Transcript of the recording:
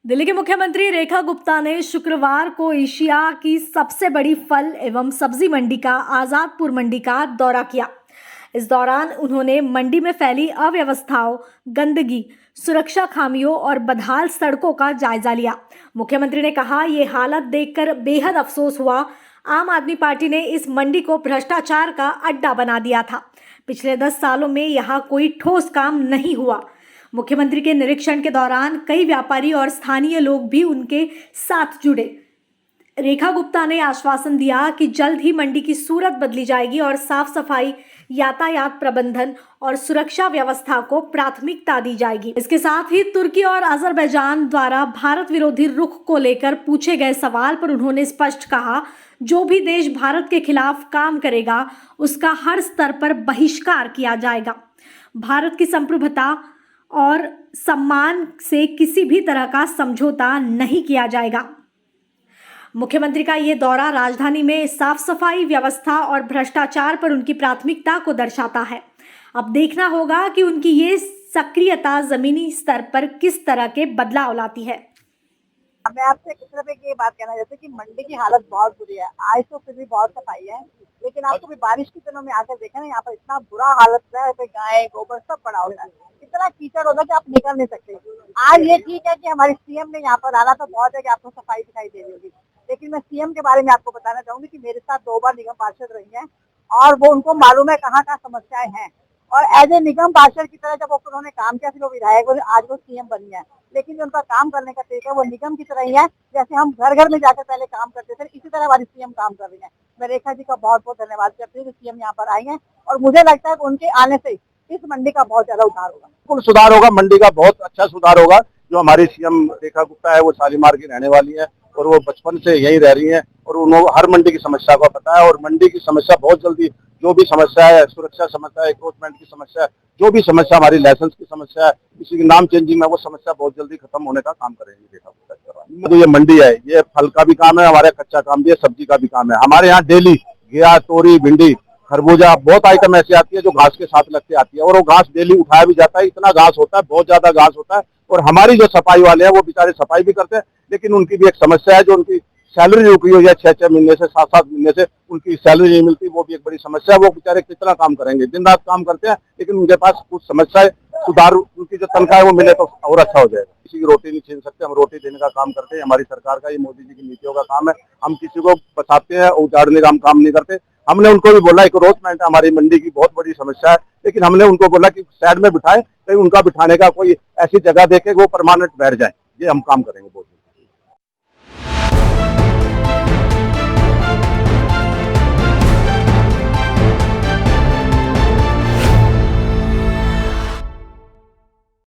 दिल्ली की मुख्यमंत्री रेखा गुप्ता ने शुक्रवार को एशिया की सबसे बड़ी फल एवं सब्जी मंडी का आजादपुर मंडी का दौरा किया। इस दौरान उन्होंने मंडी में फैली अव्यवस्थाओं, गंदगी, सुरक्षा खामियों और बदहाल सड़कों का जायजा लिया। मुख्यमंत्री ने कहा, ये हालत देखकर बेहद अफसोस हुआ। आम आदमी पार्टी ने इस मंडी को भ्रष्टाचार का अड्डा बना दिया था। पिछले 10 सालों में यहाँ कोई ठोस काम नहीं हुआ। मुख्यमंत्री के निरीक्षण के दौरान कई व्यापारी और स्थानीय लोग भी उनके साथ जुड़े। रेखा गुप्ता ने आश्वासन दिया कि जल्द ही मंडी की सूरत बदली जाएगी और साफ सफाई, यातायात प्रबंधन और सुरक्षा व्यवस्था को प्राथमिकता दी जाएगी। इसके साथ ही तुर्की और अजरबैजान द्वारा भारत विरोधी रुख को लेकर पूछे गए सवाल पर उन्होंने स्पष्ट कहा, जो भी देश भारत के खिलाफ काम करेगा उसका हर स्तर पर बहिष्कार किया जाएगा। भारत की संप्रभुता और सम्मान से किसी भी तरह का समझौता नहीं किया जाएगा। मुख्यमंत्री का ये दौरा राजधानी में साफ सफाई व्यवस्था और भ्रष्टाचार पर उनकी प्राथमिकता को दर्शाता है। अब देखना होगा कि उनकी ये सक्रियता जमीनी स्तर पर किस तरह के बदलाव लाती है। मैं आपसे सिर्फ एक ये बात कहना चाहती हूँ कि मंडी की हालत बहुत बुरी है। आज तो फिर भी बहुत सफाई है, लेकिन आपको भी बारिश के दिनों में आकर देखा ना, यहाँ पर इतना बुरा हालत है, गाय गोबर सब पड़ा होता है, इतना कीचड़ होता है कि आप निकल नहीं सकते। आज ये ठीक है कि हमारे सीएम ने यहाँ पर आना तो बहुत है कि आपको सफाई दिखाई दे रही होगी, लेकिन मैं सीएम के बारे में आपको बताना चाहूंगी कि मेरे साथ 2 बार निगम पार्षद रही है और वो उनको मालूम है कहाँ कहाँ समस्याएं हैं। और एज ए निगम पार्षद की तरह जब उन्होंने काम किया, फिर वो विधायक आज वो सीएम बनी है, लेकिन जो उनका काम करने का तरीका वो निगम की तरह ही है। जैसे हम घर घर में जाकर पहले काम करते थे, इसी तरह हमारी सीएम काम कर रही है। मैं रेखा जी का बहुत बहुत धन्यवाद करती हूँ कि सीएम यहाँ पर आई है और मुझे लगता है कि उनके आने से इस मंडी का बहुत ज्यादा उद्धार होगा। बिल्कुल सुधार होगा, मंडी का बहुत अच्छा सुधार होगा। जो हमारी सीएम रेखा गुप्ता है वो शालीमार की रहने वाली है और वो बचपन से यहीं रह रही है और उन्होंने हर मंडी की समस्या को पता है और मंडी की समस्या बहुत जल्दी, जो भी समस्या है, सुरक्षा समस्या है, एनक्रोचमेंट की समस्या है, जो भी समस्या हमारी लाइसेंस की समस्या है, किसी की नाम चेंजिंग है, वो समस्या बहुत जल्दी खत्म होने का काम करेंगे रेखा गुप्ता। तो ये मंडी है, ये फल का भी काम है, हमारे कच्चा काम भी है, सब्जी का भी काम है। हमारे यहाँ डेली घिया, तोरी, भिंडी, खरबूजा, बहुत आइटम ऐसी आती है जो घास के साथ लगती आती है और वो घास डेली उठाया भी जाता है। इतना घास होता है, बहुत ज्यादा घास होता है। और हमारी जो सफाई वाले हैं वो बेचारे सफाई भी करते हैं, लेकिन उनकी भी एक समस्या है, जो उनकी सैलरी रुकी हुई है 6-6 महीने से, 7-7 महीने से उनकी सैलरी नहीं मिलती, वो भी एक बड़ी समस्या है। वो बेचारे कितना काम करेंगे, दिन रात काम करते हैं, लेकिन उनके पास कुछ समस्या है। सुधार, उनकी जो तनख्वाह है वो मिले तो और अच्छा हो जाएगा। किसी की रोटी नहीं छीन सकते, हम रोटी देने का काम करते हैं। हमारी सरकार का, ये मोदी जी की नीतियों का काम है। हम किसी को बचाते हैं, उजाड़ने का हम काम नहीं करते। हमने उनको भी बोला, एनक्रोचमेंट हमारी मंडी की बहुत बड़ी समस्या है, लेकिन हमने उनको बोला कि साइड में बिठाए, कहीं उनका बिठाने का कोई ऐसी जगह देके वो परमानेंट बैठ जाए। ये हम काम करेंगे बहुत।